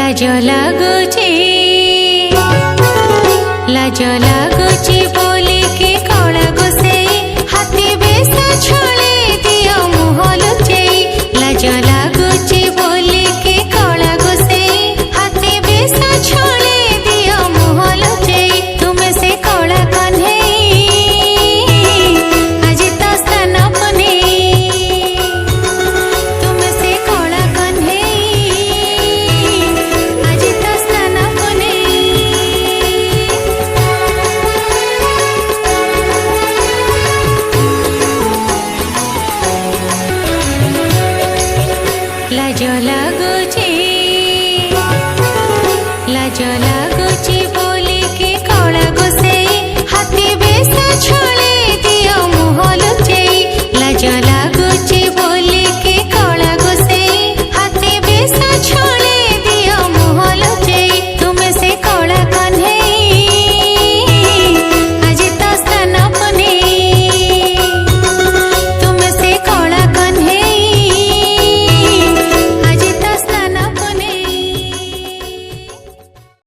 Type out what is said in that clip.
लाज लागुची लाज लागुची बोली के कला गोसेई हाथी बेस छळे दियो मुह लुचेई लाज लागुची बोली के कला गोसेई हाथी बेस छळे दियो मुह लुचेई तुमे से कला कन्हेई आज तो स्थान पुनेई तुमे से कला कन्हेई आज तो स्थान पुनेई लाज लागुची